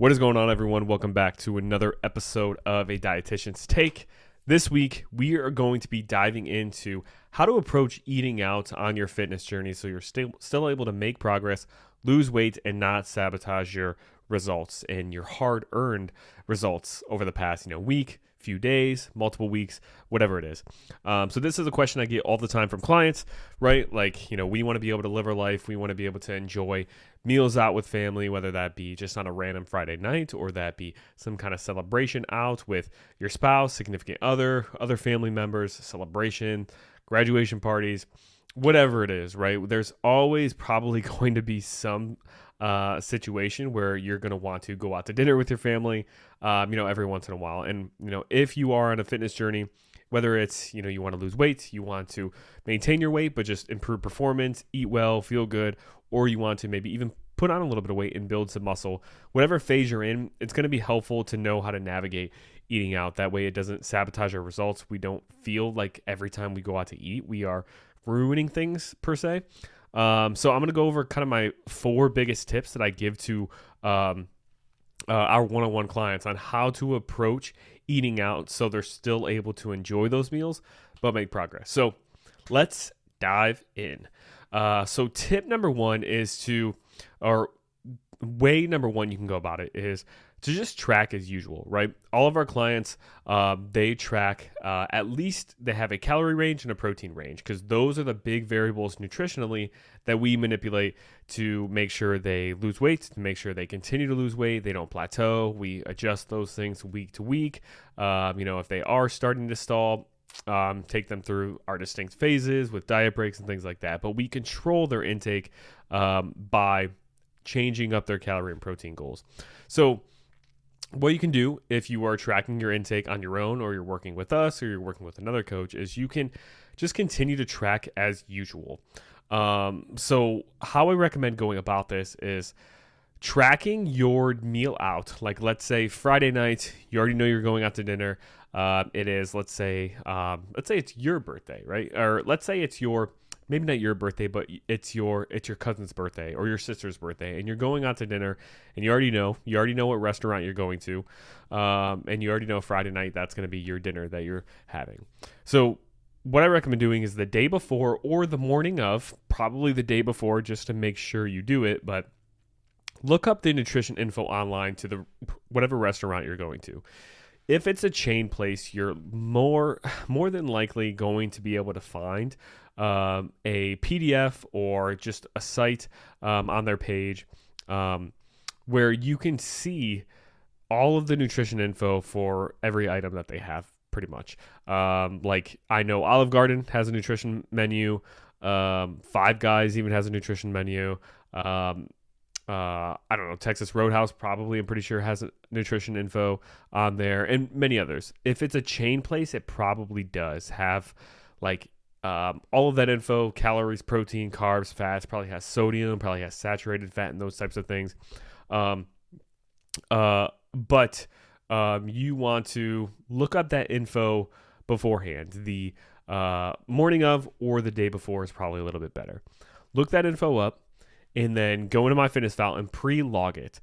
What is going on, everyone? Welcome back to another episode of A Dietitian's Take. This week, we are going to be diving into how to approach eating out on your fitness journey so you're still able to make progress, lose weight, and not sabotage your results and your hard-earned results over the past week, few days, multiple weeks, whatever it is. So this is a question I get all the time from clients, right? Like, we want to be able to live our life. We want to be able to enjoy meals out with family, whether that be just on a random Friday night or that be some kind of celebration out with your spouse, significant other family members, celebration, graduation parties, whatever it is, right? There's always probably going to be some situation where you're going to want to go out to dinner with your family, every once in a while. And, if you are on a fitness journey, whether it's, you want to lose weight, you want to maintain your weight, but just improve performance, eat well, feel good, or you want to maybe even put on a little bit of weight and build some muscle, whatever phase you're in, it's going to be helpful to know how to navigate eating out. That way it doesn't sabotage our results. We don't feel like every time we go out to eat, we are ruining things per se. So I'm going to go over kind of my 4 biggest tips that I give to our one-on-one clients on how to approach eating out so they're still able to enjoy those meals but make progress. So let's dive in. So tip number 1 is way number 1 you can go about it is to just track as usual, right? All of our clients, they track, at least they have a calorie range and a protein range, because those are the big variables nutritionally that we manipulate to make sure they lose weight, to make sure they continue to lose weight, they don't plateau. We adjust those things week to week. If they are starting to stall, take them through our distinct phases with diet breaks and things like that. But we control their intake by changing up their calorie and protein goals. So what you can do if you are tracking your intake on your own, or you're working with us, or you're working with another coach, is you can just continue to track as usual. So how I recommend going about this is tracking your meal out. Like, let's say Friday night, you already know you're going out to dinner. It is, let's say it's your birthday, right? Or let's say it's maybe not your birthday, but it's your cousin's birthday or your sister's birthday, and you're going out to dinner, and you already know what restaurant you're going to, and you already know Friday night that's going to be your dinner that you're having. So what I recommend doing is the day before or the morning of, probably the day before, just to make sure you do it, but look up the nutrition info online to whatever restaurant you're going to. If it's a chain place, you're more than likely going to be able to find a PDF or just a site on their page where you can see all of the nutrition info for every item that they have, pretty much. Like, I know Olive Garden has a nutrition menu. Five Guys even has a nutrition menu. I don't know, Texas Roadhouse probably, I'm pretty sure, has a nutrition info on there, and many others. If it's a chain place, it probably does have all of that info: calories, protein, carbs, fats, probably has sodium, probably has saturated fat and those types of things. But you want to look up that info beforehand. The morning of or the day before is probably a little bit better. Look that info up, and then go into MyFitnessPal and pre-log it.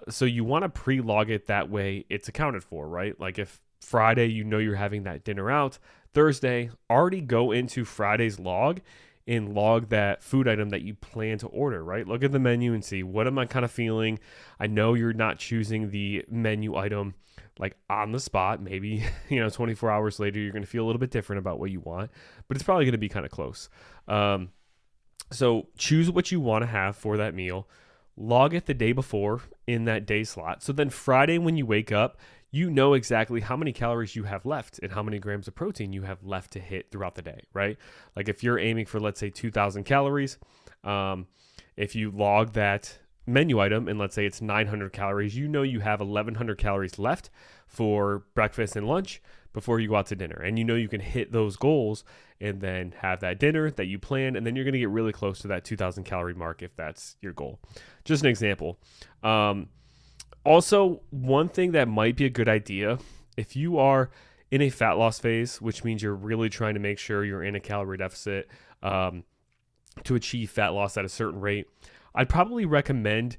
So you want to pre-log it, that way it's accounted for, right? Like, if Friday you're having that dinner out, Thursday, already go into Friday's log and log that food item that you plan to order, right? Look at the menu and see, what am I kind of feeling? I know you're not choosing the menu item like on the spot. Maybe 24 hours later you're going to feel a little bit different about what you want, but it's probably going to be kind of close. So choose what you want to have for that meal, log it the day before in that day slot. So then Friday, when you wake up, you know exactly how many calories you have left and how many grams of protein you have left to hit throughout the day, right? Like, if you're aiming for, let's say, 2,000 calories, if you log that menu item and let's say it's 900 calories, you know you have 1,100 calories left for breakfast and lunch before you go out to dinner. And you can hit those goals and then have that dinner that you planned, and then you're going to get really close to that 2,000 calorie mark if that's your goal. Just an example. Also, one thing that might be a good idea, if you are in a fat loss phase, which means you're really trying to make sure you're in a calorie deficit to achieve fat loss at a certain rate, I'd probably recommend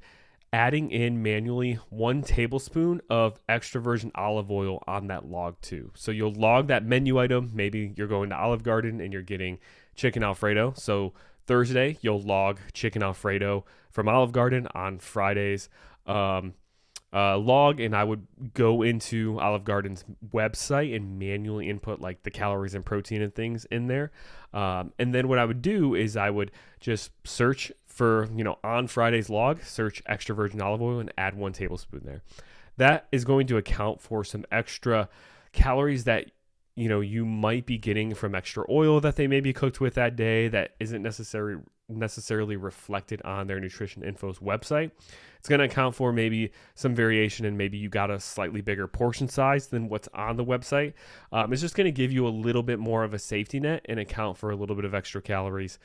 adding in manually 1 tablespoon of extra virgin olive oil on that log too. So you'll log that menu item. Maybe you're going to Olive Garden and you're getting chicken Alfredo. So Thursday, you'll log chicken Alfredo from Olive Garden. On Fridays, log, and I would go into Olive Garden's website and manually input like the calories and protein and things in there. And then what I would do is I would just search for, on Friday's log, search extra virgin olive oil and add 1 tablespoon there. That is going to account for some extra calories that you might be getting from extra oil that they may be cooked with that day that isn't necessarily reflected on their Nutrition Info's website. It's going to account for maybe some variation, and maybe you got a slightly bigger portion size than what's on the website. It's just going to give you a little bit more of a safety net and account for a little bit of extra calories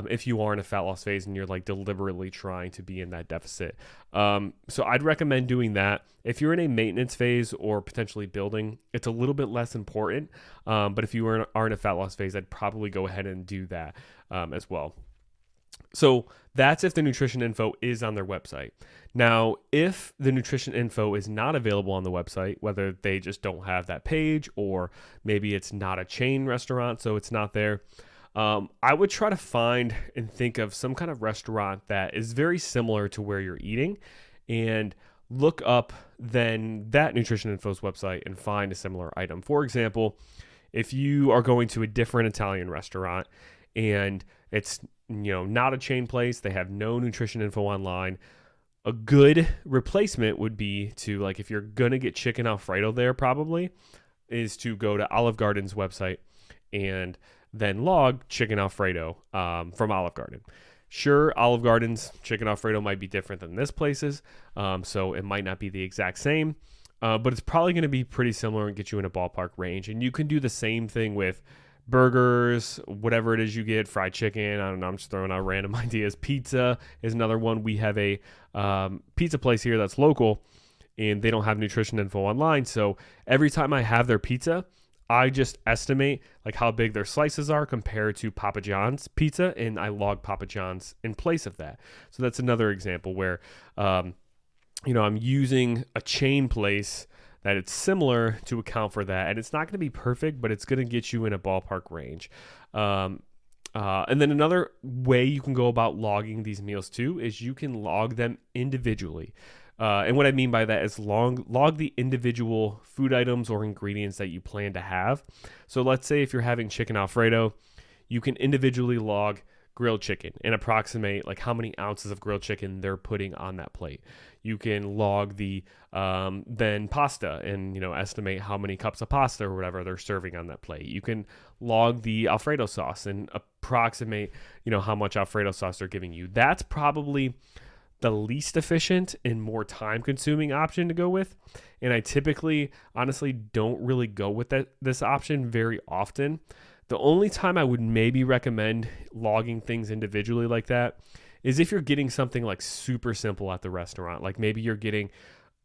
if you are in a fat loss phase and you're like deliberately trying to be in that deficit. So I'd recommend doing that. If you're in a maintenance phase or potentially building, it's a little bit less important. But if you are in a fat loss phase, I'd probably go ahead and do that as well. So that's if the Nutrition Info is on their website. Now, if the Nutrition Info is not available on the website, whether they just don't have that page or maybe it's not a chain restaurant, so it's not there, I would try to find and think of some kind of restaurant that is very similar to where you're eating and look up then that Nutrition Info's website and find a similar item. For example, if you are going to a different Italian restaurant and it's not a chain place, they have no Nutrition Info online, a good replacement would be to, like, if you're going to get chicken Alfredo there, probably is to go to Olive Garden's website and then log chicken Alfredo from Olive Garden. Sure, Olive Garden's chicken Alfredo might be different than this place's, so it might not be the exact same, but it's probably going to be pretty similar and get you in a ballpark range. And you can do the same thing with burgers, whatever it is you get, fried chicken. I don't know, I'm just throwing out random ideas. Pizza is another one. We have a pizza place here that's local, and they don't have Nutrition Info online. So every time I have their pizza, I just estimate like how big their slices are compared to Papa John's pizza, and I log Papa John's in place of that. So that's another example where, I'm using a chain place that it's similar to account for that. And it's not going to be perfect, but it's going to get you in a ballpark range. And then another way you can go about logging these meals too is you can log them individually. And what I mean by that is log the individual food items or ingredients that you plan to have. So let's say if you're having chicken Alfredo, you can individually log grilled chicken and approximate like how many ounces of grilled chicken they're putting on that plate. You can log the then pasta and estimate how many cups of pasta or whatever they're serving on that plate. You can log the Alfredo sauce and approximate how much Alfredo sauce they're giving you. That's probably the least efficient and more time consuming option to go with. And I typically, honestly, don't really go with this option very often. The only time I would maybe recommend logging things individually like that is if you're getting something like super simple at the restaurant. Like maybe you're getting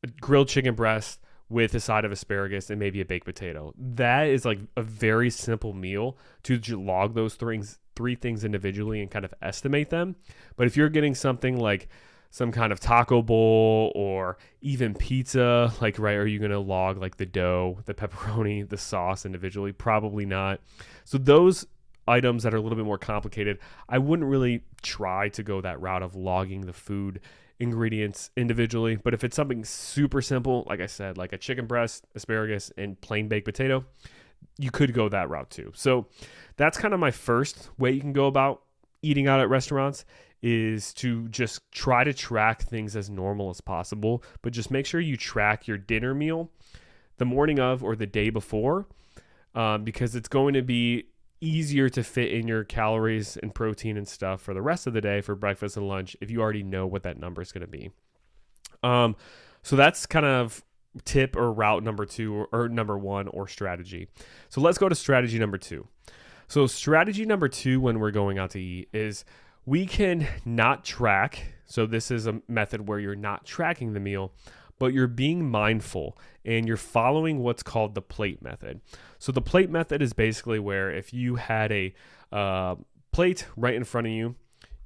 a grilled chicken breast with a side of asparagus and maybe a baked potato. That is like a very simple meal to log those three things individually and kind of estimate them. But if you're getting something like some kind of taco bowl or even pizza, like, right, are you going to log like the dough, the pepperoni, the sauce individually? Probably not. So those items that are a little bit more complicated, I wouldn't really try to go that route of logging the food ingredients individually. But if it's something super simple, like I said, like a chicken breast, asparagus, and plain baked potato, you could go that route too. So that's kind of my first way you can go about eating out at restaurants, is to just try to track things as normal as possible, but just make sure you track your dinner meal the morning of or the day before, because it's going to be easier to fit in your calories and protein and stuff for the rest of the day for breakfast and lunch if you already know what that number is going to be. So that's kind of tip or route number 2 or number 1 or strategy. So let's go to strategy number 2. So strategy number 2 when we're going out to eat is we can not track. So this is a method where you're not tracking the meal, but you're being mindful and you're following what's called the plate method. So the plate method is basically where if you had a plate right in front of you,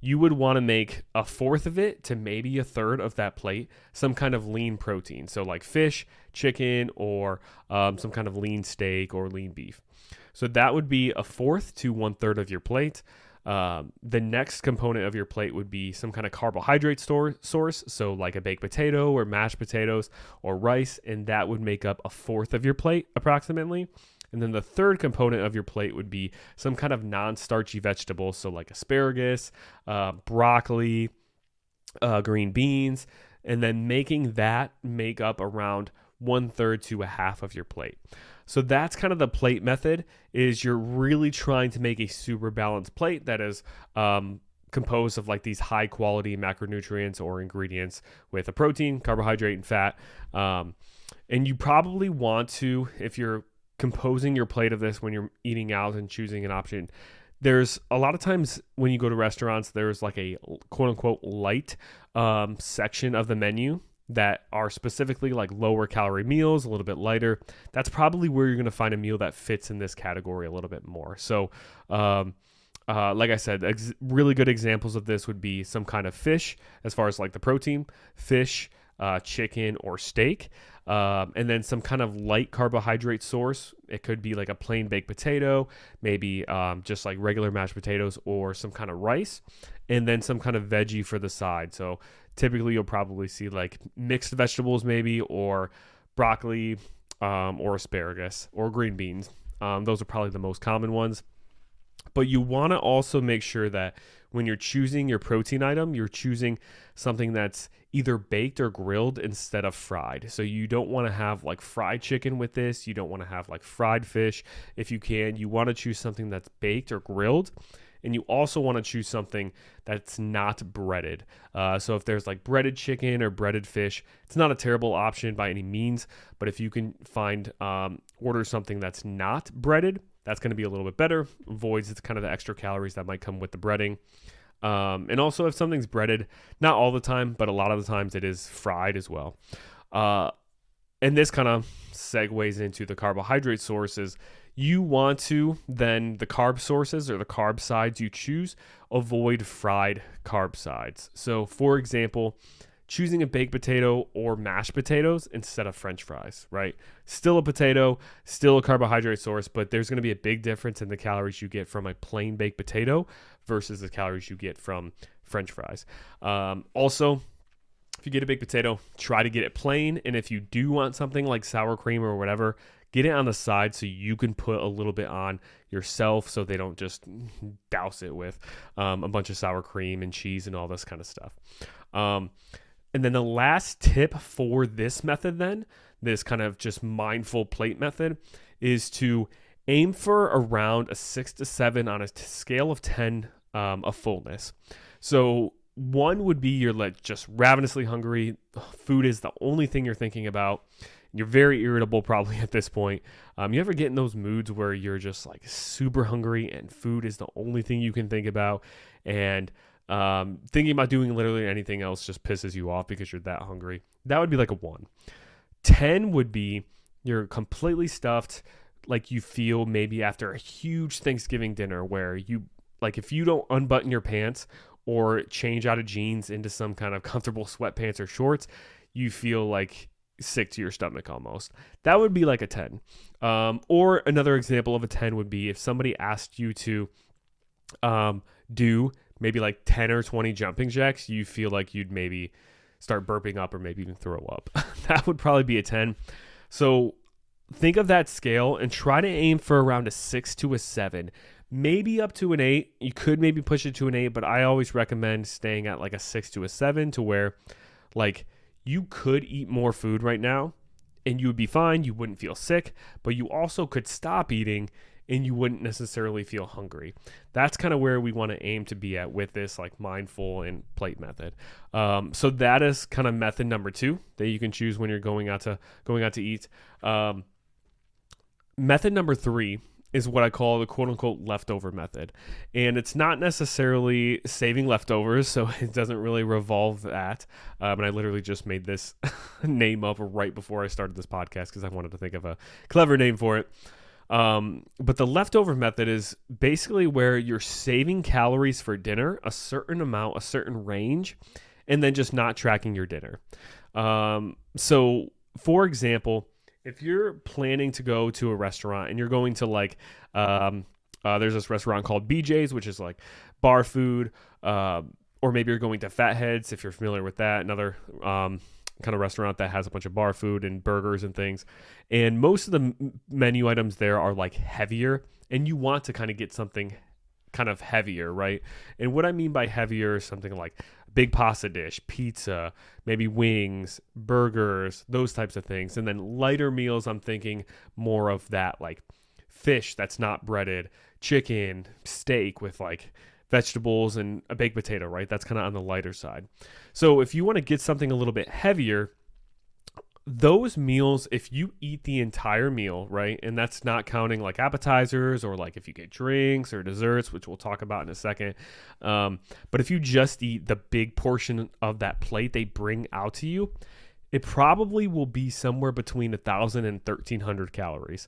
you would want to make a fourth of it to maybe a third of that plate some kind of lean protein. So like fish, chicken, or some kind of lean steak or lean beef. So that would be a fourth to 1/3 of your plate. The next component of your plate would be some kind of carbohydrate source, so like a baked potato or mashed potatoes or rice, and that would make up a fourth of your plate approximately. And then the third component of your plate would be some kind of non-starchy vegetable, so like asparagus, broccoli, green beans, and then making that make up around 1/3 to a half of your plate. So that's kind of the plate method, is you're really trying to make a super balanced plate that is composed of like these high quality macronutrients or ingredients with a protein, carbohydrate, and fat. And you probably want to, if you're composing your plate of this when you're eating out and choosing an option, there's a lot of times when you go to restaurants, there's like a quote unquote light section of the menu that are specifically like lower calorie meals, a little bit lighter. That's probably where you're going to find a meal that fits in this category a little bit more. So, like I said, really good examples of this would be some kind of fish, as far as like the protein, fish, chicken, or steak. And then some kind of light carbohydrate source. It could be like a plain baked potato, maybe just like regular mashed potatoes, or some kind of rice, and then some kind of veggie for the side. So typically you'll probably see like mixed vegetables maybe, or broccoli, or asparagus, or green beans. Those are probably the most common ones. But you want to also make sure that when you're choosing your protein item, you're choosing something that's either baked or grilled instead of fried. So you don't want to have like fried chicken with this. You don't want to have like fried fish. If you can, you want to choose something that's baked or grilled. And you also want to choose something that's not breaded. So if there's like breaded chicken or breaded fish, it's not a terrible option by any means. But if you can order something that's not breaded, that's going to be a little bit better. Avoids kind of the extra calories that might come with the breading. And also if something's breaded, not all the time, but a lot of the times it is fried as well. And this kind of segues into the carbohydrate sources. You want to then, the carb sources or the carb sides you choose, avoid fried carb sides. So for example, choosing a baked potato or mashed potatoes instead of French fries, right? Still a potato, still a carbohydrate source, but there's going to be a big difference in the calories you get from a plain baked potato versus the calories you get from French fries. Also, if you get a baked potato, try to get it plain. And if you do want something like sour cream or whatever, get it on the side so you can put a little bit on yourself, so they don't just douse it with a bunch of sour cream and cheese and all this kind of stuff. And then the last tip for this method then, this kind of just mindful plate method, is to aim for around a 6 to 7 on a scale of 10 of fullness. So 1 would be you're like just ravenously hungry. Food is the only thing you're thinking about. You're very irritable probably at this point. You ever get in those moods where you're just like super hungry and food is the only thing you can think about, and thinking about doing literally anything else just pisses you off because you're that hungry? That would be like a 1. 10 would be you're completely stuffed, like you feel maybe after a huge Thanksgiving dinner where you, like if you don't unbutton your pants or change out of jeans into some kind of comfortable sweatpants or shorts, you feel like sick to your stomach almost. That would be like a 10. Or another example of a 10 would be if somebody asked you to do maybe like 10 or 20 jumping jacks, you feel like you'd maybe start burping up or maybe even throw up. That would probably be a 10. So think of that scale and try to aim for around a 6 to a 7, maybe up to an 8. You could maybe push it to an 8, but I always recommend staying at like a 6 to a 7, to where like you could eat more food right now and you would be fine. You wouldn't feel sick, but you also could stop eating and you wouldn't necessarily feel hungry. That's kind of where we want to aim to be at with this like mindful and plate method. So that is kind of method number 2 that you can choose when you're going out to eat. Method number 3 is what I call the quote unquote leftover method. And it's not necessarily saving leftovers, so it doesn't really revolve that. And I literally just made this name up right before I started this podcast because I wanted to think of a clever name for it. But the leftover method is basically where you're saving calories for dinner, a certain amount, a certain range, and then just not tracking your dinner. So for example, if you're planning to go to a restaurant and you're going to there's this restaurant called BJ's, which is like bar food, or maybe you're going to Fatheads, if you're familiar with that, another kind of restaurant that has a bunch of bar food and burgers and things. And most of the menu items there are like heavier, and you want to kind of get something kind of heavier, right? And what I mean by heavier is something like big pasta dish, pizza, maybe wings, burgers, those types of things. And then lighter meals, I'm thinking more of that like fish that's not breaded, chicken, steak with like vegetables and a baked potato, right? That's kind of on the lighter side. So if you want to get something a little bit heavier, those meals, if you eat the entire meal, right, and that's not counting like appetizers or like if you get drinks or desserts, which we'll talk about in a second, but if you just eat the big portion of that plate they bring out to you, it probably will be somewhere between 1,000 and 1,300 calories.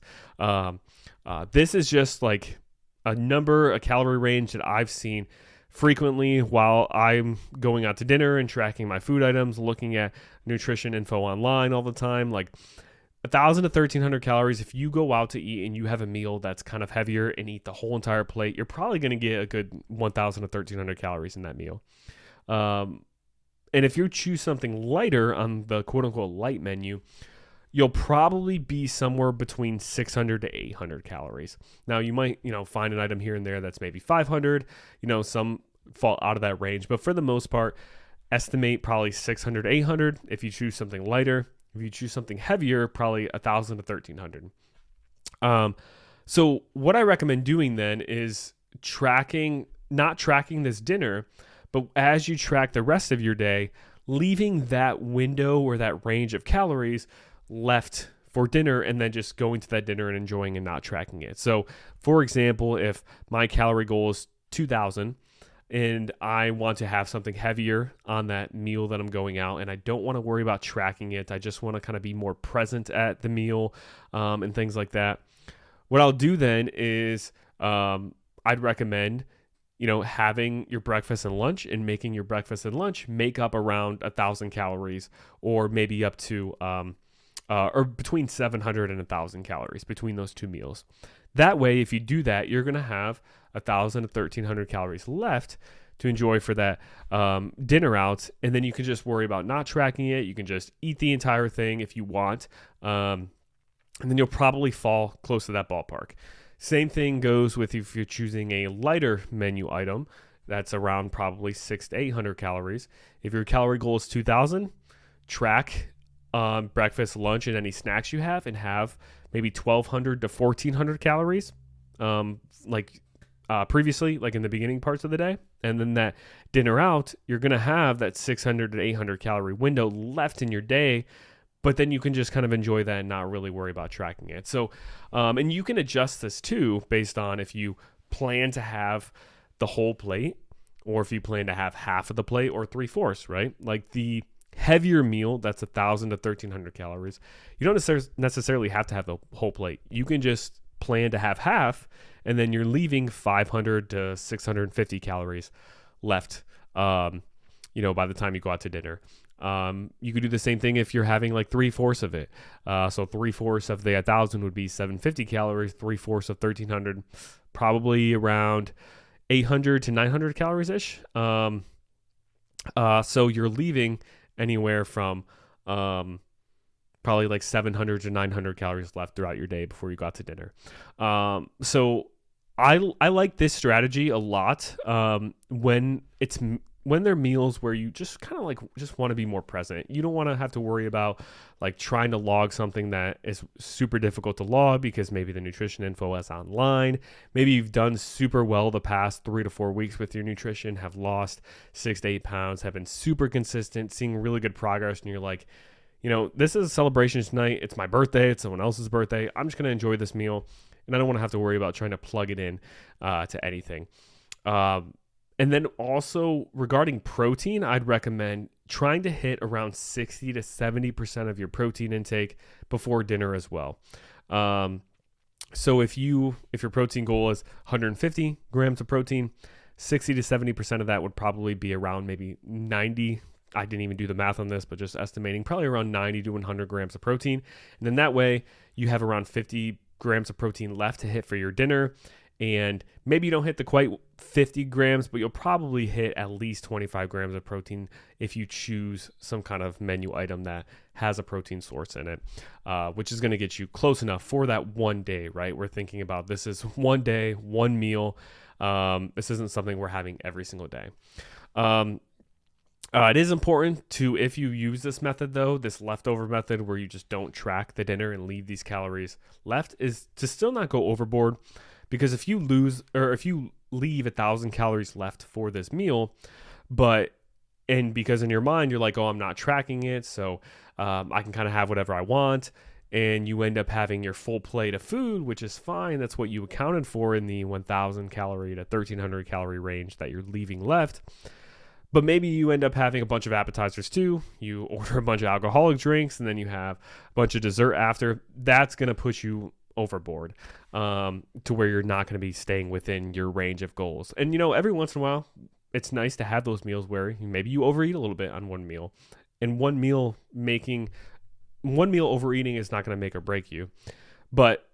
This is just like a calorie range that I've seen frequently while I'm going out to dinner and tracking my food items, looking at nutrition info online all the time. Like 1,000 to 1,300 calories. If you go out to eat and you have a meal that's kind of heavier and eat the whole entire plate, you're probably going to get a good 1,000 to 1,300 calories in that meal. And if you choose something lighter on the quote unquote light menu, you'll probably be somewhere between 600 to 800 calories. Now you might, find an item here and there that's maybe 500, some fall out of that range, but for the most part, estimate probably 600 to 800 if you choose something lighter. If you choose something heavier, probably 1,000 to 1,300. So what I recommend doing then is not tracking this dinner, but as you track the rest of your day, leaving that window or that range of calories left for dinner, and then just going to that dinner and enjoying and not tracking it. So for example, if my calorie goal is 2,000 and I want to have something heavier on that meal that I'm going out, and I don't want to worry about tracking it, I just want to kind of be more present at the meal and things like that. What I'll do then is I'd recommend having your breakfast and lunch, and making your breakfast and lunch make up around 1,000 calories, or maybe up to or between 700 and 1,000 calories between those two meals. That way, if you do that, you're going to have 1,000 to 1,300 calories left to enjoy for that dinner out. And then you can just worry about not tracking it. You can just eat the entire thing if you want. And then you'll probably fall close to that ballpark. Same thing goes with if you're choosing a lighter menu item that's around probably 600 to 800 calories. If your calorie goal is 2,000, track breakfast, lunch, and any snacks you have, and have maybe 1,200 to 1,400 calories previously, like in the beginning parts of the day. And then that dinner out, you're going to have that 600 to 800 calorie window left in your day, but then you can just kind of enjoy that and not really worry about tracking it. So, and you can adjust this too based on if you plan to have the whole plate, or if you plan to have half of the plate or 3/4, right? Like the heavier meal, that's 1,000 to 1,300 calories. You don't necessarily have to have the whole plate. You can just plan to have half, and then you're leaving 500 to 650 calories left, by the time you go out to dinner. You could do the same thing if you're having like 3/4 of it. So 3/4 of the 1,000 would be 750 calories, 3/4 of 1,300, probably around 800 to 900 calories ish. So you're leaving anywhere from probably like 700 to 900 calories left throughout your day before you got to dinner. So I like this strategy a lot when they're meals where you just kind of just want to be more present. You don't want to have to worry about like trying to log something that is super difficult to log because maybe the nutrition info is online. Maybe you've done super well the past 3 to 4 weeks with your nutrition, have lost 6 to 8 pounds, have been super consistent, seeing really good progress. And you're like, this is a celebration tonight. It's my birthday. It's someone else's birthday. I'm just going to enjoy this meal. And I don't want to have to worry about trying to plug it in to anything. And then also regarding protein, I'd recommend trying to hit around 60 to 70% of your protein intake before dinner as well. So if your protein goal is 150 grams of protein, 60 to 70% of that would probably be around maybe 90. I didn't even do the math on this, but just estimating probably around 90 to 100 grams of protein. And then that way you have around 50 grams of protein left to hit for your dinner. And maybe you don't hit the quite 50 grams, but you'll probably hit at least 25 grams of protein if you choose some kind of menu item that has a protein source in it, which is going to get you close enough for that one day, right? We're thinking about this is one day, one meal. This isn't something we're having every single day. It is important to, if you use this method though, this leftover method where you just don't track the dinner and leave these calories left, is to still not go overboard. Because if you leave 1,000 calories left for this meal, because in your mind you're like, oh, I'm not tracking it, so I can kind of have whatever I want, and you end up having your full plate of food, which is fine. That's what you accounted for in the 1,000 calorie to 1,300 calorie range that you're leaving left. But maybe you end up having a bunch of appetizers too. You order a bunch of alcoholic drinks, and then you have a bunch of dessert after. That's going to push you overboard to where you're not going to be staying within your range of goals. And, every once in a while, it's nice to have those meals where maybe you overeat a little bit on one meal. And one meal overeating is not going to make or break you. But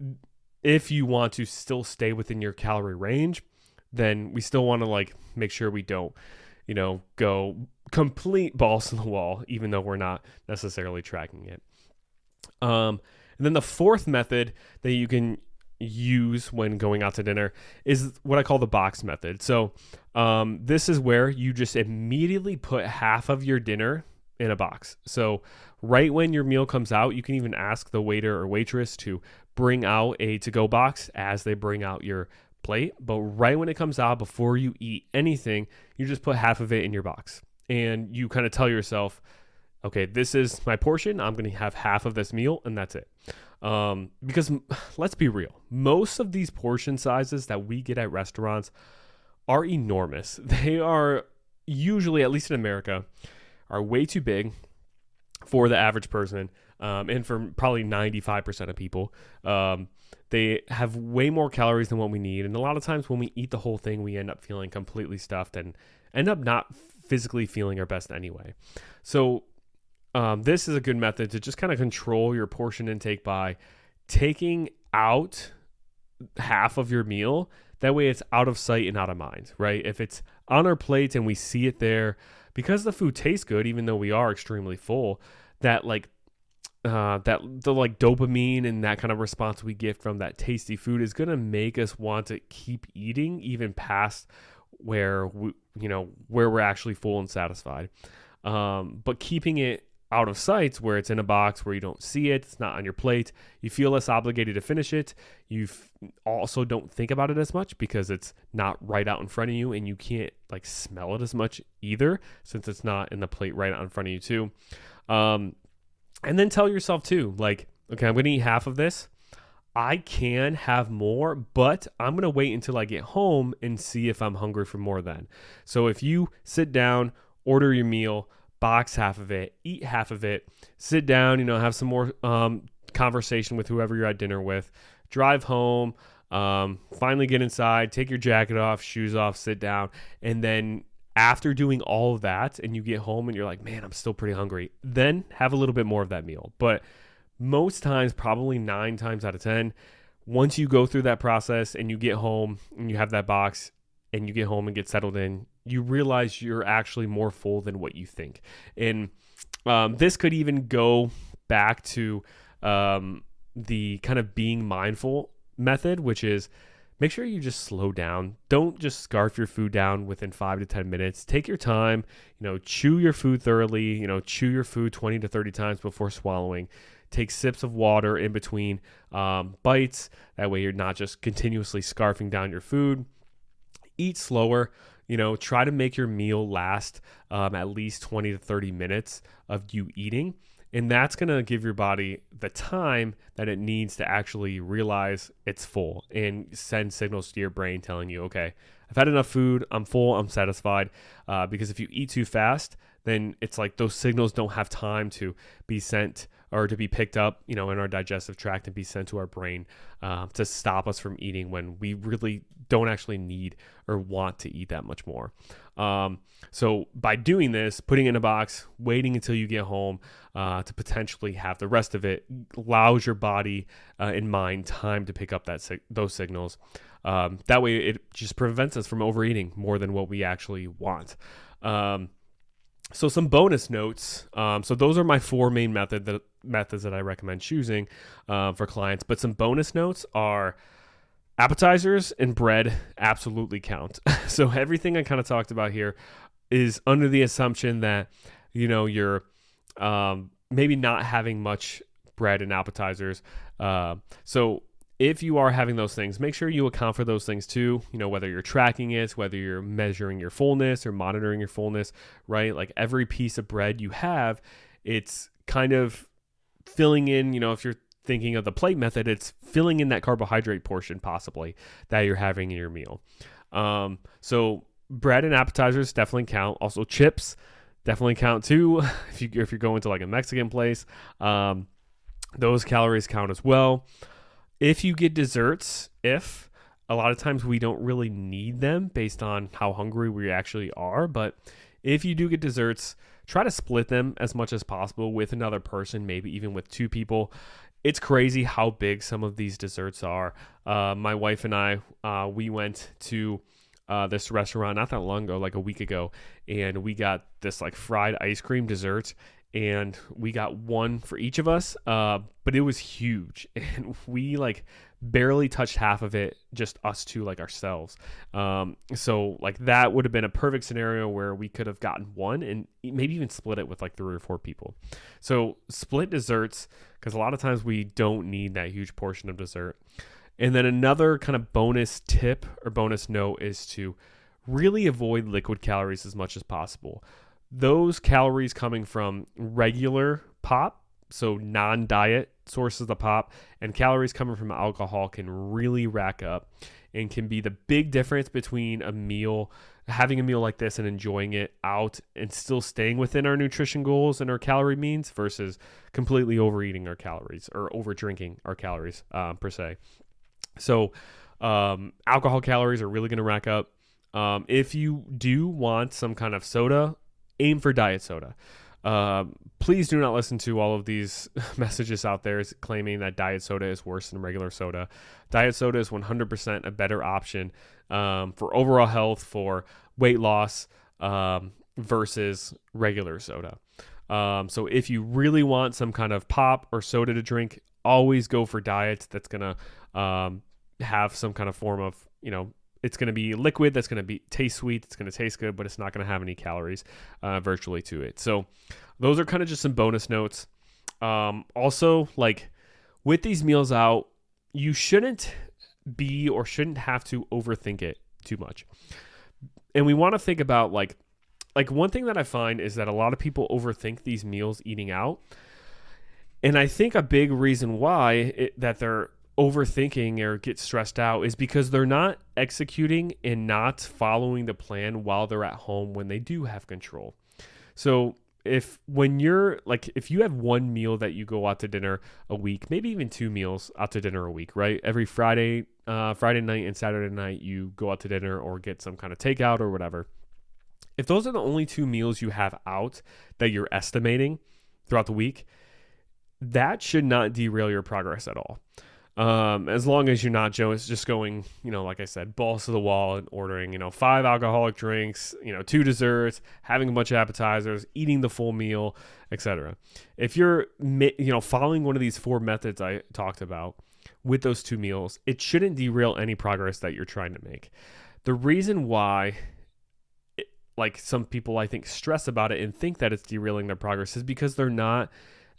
if you want to still stay within your calorie range, then we still want to make sure we don't, go complete balls to the wall, even though we're not necessarily tracking it. And then the fourth method that you can use when going out to dinner is what I call the box method. So this is where you just immediately put half of your dinner in a box. So right when your meal comes out, you can even ask the waiter or waitress to bring out a to-go box as they bring out your plate. But right when it comes out, before you eat anything, you just put half of it in your box. And you kind of tell yourself, okay, this is my portion. I'm going to have half of this meal, and that's it. Because let's be real, most of these portion sizes that we get at restaurants are enormous. They are usually, at least in America, are way too big for the average person, and for probably 95% of people. They have way more calories than what we need, and a lot of times when we eat the whole thing, we end up feeling completely stuffed and end up not physically feeling our best anyway. So this is a good method to just kind of control your portion intake by taking out half of your meal. That way it's out of sight and out of mind, right? If it's on our plate and we see it there, because the food tastes good, even though we are extremely full, the dopamine and that kind of response we get from that tasty food is going to make us want to keep eating even past where we're actually full and satisfied. But keeping it out of sight, where it's in a box where you don't see it, it's not on your plate, you feel less obligated to finish it. You also don't think about it as much because it's not right out in front of you, and you can't smell it as much either since it's not in the plate right out in front of you too. And then tell yourself too, okay, I'm going to eat half of this. I can have more, but I'm going to wait until I get home and see if I'm hungry for more then. So if you sit down, order your meal, box half of it, eat half of it, sit down, have some more conversation with whoever you're at dinner with, drive home, finally get inside, take your jacket off, shoes off, sit down, and then after doing all of that and you get home and you're like, man, I'm still pretty hungry, then have a little bit more of that meal. But most times, probably 9 times out of 10, once you go through that process and you get home and you have that box and you get home and get settled in, you realize you're actually more full than what you think. And this could even go back to the kind of being mindful method, which is make sure you just slow down. Don't just scarf your food down within 5 to 10 minutes. Take your time, chew your food thoroughly, chew your food 20 to 30 times before swallowing. Take sips of water in between bites. That way you're not just continuously scarfing down your food. Eat slower. Try to make your meal last at least 20 to 30 minutes of you eating. And that's going to give your body the time that it needs to actually realize it's full and send signals to your brain telling you, okay, I've had enough food, I'm full, I'm satisfied. Because if you eat too fast, then it's like those signals don't have time to be sent or to be picked up, in our digestive tract and be sent to our brain to stop us from eating when we really don't actually need or want to eat that much more. So by doing this, putting it in a box, waiting until you get home to potentially have the rest of it allows your body and mind time to pick up those signals. That way it just prevents us from overeating more than what we actually want. So some bonus notes. So those are my 4 main methods that I recommend choosing for clients. But some bonus notes are appetizers and bread absolutely count. So everything I kind of talked about here is under the assumption that, you're maybe not having much bread and appetizers. So if you are having those things, make sure you account for those things too, whether you're tracking it, whether you're measuring your fullness or monitoring your fullness, right? Like every piece of bread you have, it's kind of filling in, if you're thinking of the plate method, it's filling in that carbohydrate portion possibly that you're having in your meal. So bread and appetizers definitely count. Also chips definitely count too. If you're going to like a Mexican place, those calories count as well. If you get desserts, a lot of times we don't really need them based on how hungry we actually are, but if you do get desserts, try to split them as much as possible with another person, maybe even with 2 people. It's crazy how big some of these desserts are. My wife and I, we went to this restaurant not that long ago, like a week ago, and we got this like fried ice cream dessert, and we got one for each of us, but it was huge, and we like barely touched half of it, just us 2, like ourselves. So like that would have been a perfect scenario where we could have gotten one and maybe even split it with like 3 or 4 people. So split desserts, because a lot of times we don't need that huge portion of dessert. And then another kind of bonus tip or bonus note is to really avoid liquid calories as much as possible. Those calories coming from regular pop, so non-diet sources of pop, and calories coming from alcohol can really rack up and can be the big difference between having a meal like this and enjoying it out and still staying within our nutrition goals and our calorie means versus completely overeating our calories or over drinking our calories per se. So alcohol calories are really going to rack up. If you do want some kind of soda, aim for diet soda. Please do not listen to all of these messages out there claiming that diet soda is worse than regular soda. Diet soda is 100% a better option for overall health, for weight loss versus regular soda. So if you really want some kind of pop or soda to drink, always go for diets that's going to have some kind of form of, it's going to be liquid, that's going to taste sweet, it's going to taste good, but it's not going to have any calories virtually to it. So those are kind of just some bonus notes. Also, like with these meals out, you shouldn't have to overthink it too much. And we want to think about like one thing that I find is that a lot of people overthink these meals eating out. And I think a big reason why that they're overthinking or get stressed out is because they're not executing and not following the plan while they're at home when they do have control. So if you have one meal that you go out to dinner a week, maybe even 2 meals out to dinner a week, right? Every Friday night and Saturday night, you go out to dinner or get some kind of takeout or whatever. If those are the only 2 meals you have out that you're estimating throughout the week, that should not derail your progress at all. As long as you're not just going, like I said, balls to the wall and ordering, 5 alcoholic drinks, 2 desserts, having a bunch of appetizers, eating the full meal, etc. If you're, following one of these 4 methods I talked about with those 2 meals, it shouldn't derail any progress that you're trying to make. The reason why, some people I think stress about it and think that it's derailing their progress is because they're not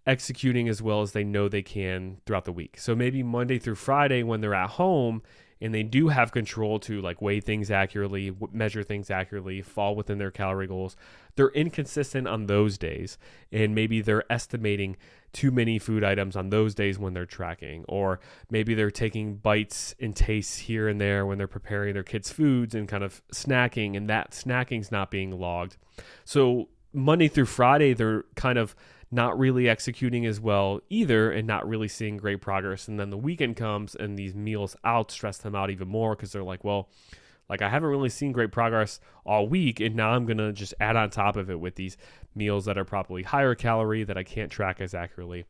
executing as well as they know they can throughout the week. So maybe Monday through Friday when they're at home and they do have control to weigh things accurately, measure things accurately, fall within their calorie goals, they're inconsistent on those days. And maybe they're estimating too many food items on those days when they're tracking, or maybe they're taking bites and tastes here and there when they're preparing their kids' foods and kind of snacking, and that snacking's not being logged. So Monday through Friday, they're kind of not really executing as well either and not really seeing great progress. And then the weekend comes and these meals out stress them out even more because they're like, well, like I haven't really seen great progress all week, and now I'm going to just add on top of it with these meals that are probably higher calorie that I can't track as accurately.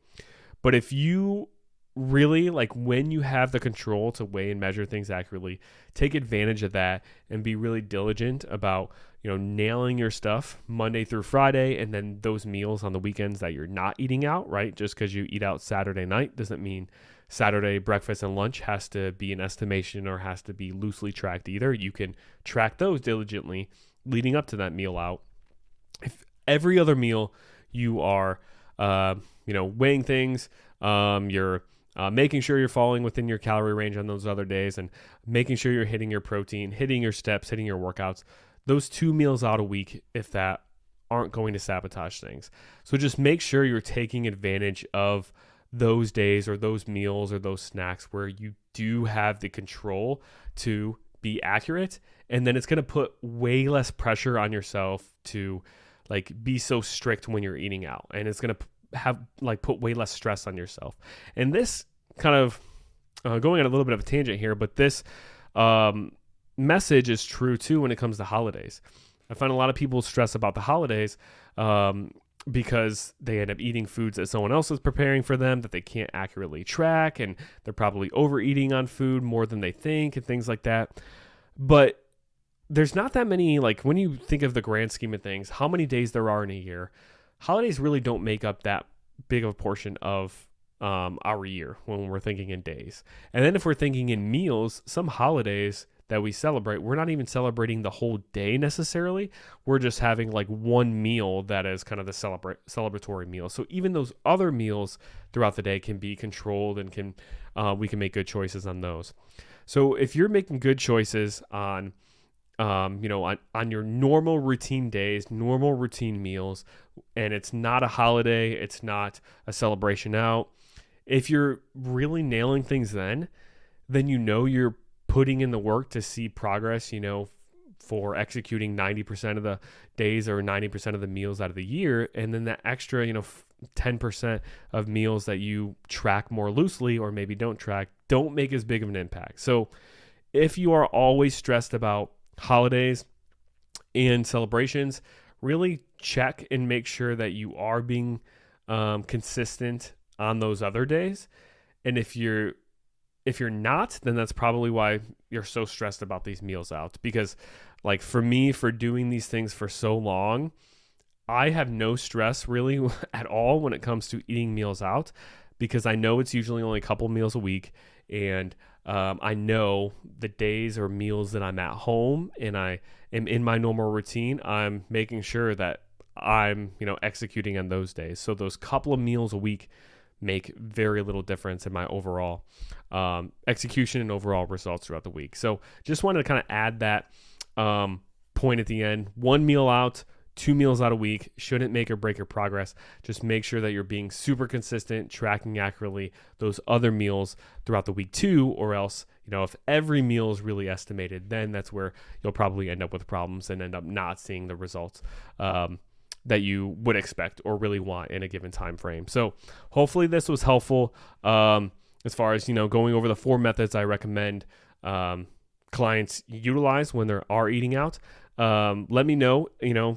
But if you really, like, when you have the control to weigh and measure things accurately, take advantage of that and be really diligent about, nailing your stuff Monday through Friday, and then those meals on the weekends that you're not eating out, right? Just because you eat out Saturday night doesn't mean Saturday breakfast and lunch has to be an estimation or has to be loosely tracked either. You can track those diligently leading up to that meal out. If every other meal you are, weighing things, you're making sure you're falling within your calorie range on those other days and making sure you're hitting your protein, hitting your steps, hitting your workouts, those 2 meals out a week, if that, aren't going to sabotage things. So just make sure you're taking advantage of those days or those meals or those snacks where you do have the control to be accurate. And then it's going to put way less pressure on yourself to like be so strict when you're eating out. And it's going to have like put way less stress on yourself. And this kind of going on a little bit of a tangent here, but this message is true too when it comes to holidays. I find a lot of people stress about the holidays because they end up eating foods that someone else is preparing for them that they can't accurately track, and they're probably overeating on food more than they think and things like that. But there's not that many, like when you think of the grand scheme of things, how many days there are in a year, holidays really don't make up that big of a portion of our year when we're thinking in days. And then if we're thinking in meals, some holidays that we celebrate, we're not even celebrating the whole day necessarily. We're just having like one meal that is kind of the celebratory meal. So even those other meals throughout the day can be controlled and we can make good choices on those. So if you're making good choices on your normal routine days, normal routine meals, and it's not a holiday, it's not a celebration out, if you're really nailing things then you're putting in the work to see progress, for executing 90% of the days or 90% of the meals out of the year. And then that extra, 10% of meals that you track more loosely or maybe don't track, don't make as big of an impact. So if you are always stressed about holidays and celebrations, really check and make sure that you are being consistent on those other days. And if you're not, then that's probably why you're so stressed about these meals out. Because like for me, for doing these things for so long, I have no stress really at all when it comes to eating meals out, because I know it's usually only a couple meals a week. And I know the days or meals that I'm at home and I am in my normal routine, I'm making sure that I'm, executing on those days. So those couple of meals a week make very little difference in my overall execution and overall results throughout the week. So just wanted to kind of add that point at the end. 1 meal out, 2 meals out a week shouldn't make or break your progress. Just make sure that you're being super consistent, tracking accurately those other meals throughout the week too, or else, if every meal is really estimated, then that's where you'll probably end up with problems and end up not seeing the results that you would expect or really want in a given time frame. So hopefully this was helpful as far as, going over the 4 methods I recommend clients utilize when they are eating out. Let me know,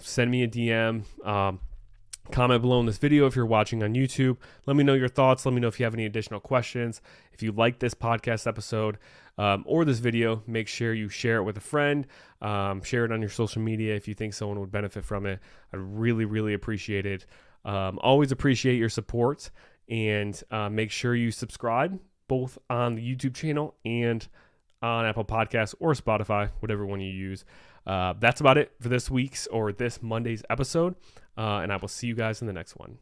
send me a DM, comment below in this video if you're watching on YouTube. Let me know your thoughts. Let me know if you have any additional questions. If you like this podcast episode or this video, make sure you share it with a friend. Share it on your social media if you think someone would benefit from it. I'd really, really appreciate it. Always appreciate your support, and make sure you subscribe both on the YouTube channel and on Apple Podcasts or Spotify, whatever one you use. That's about it for this week's or this Monday's episode, and I will see you guys in the next one.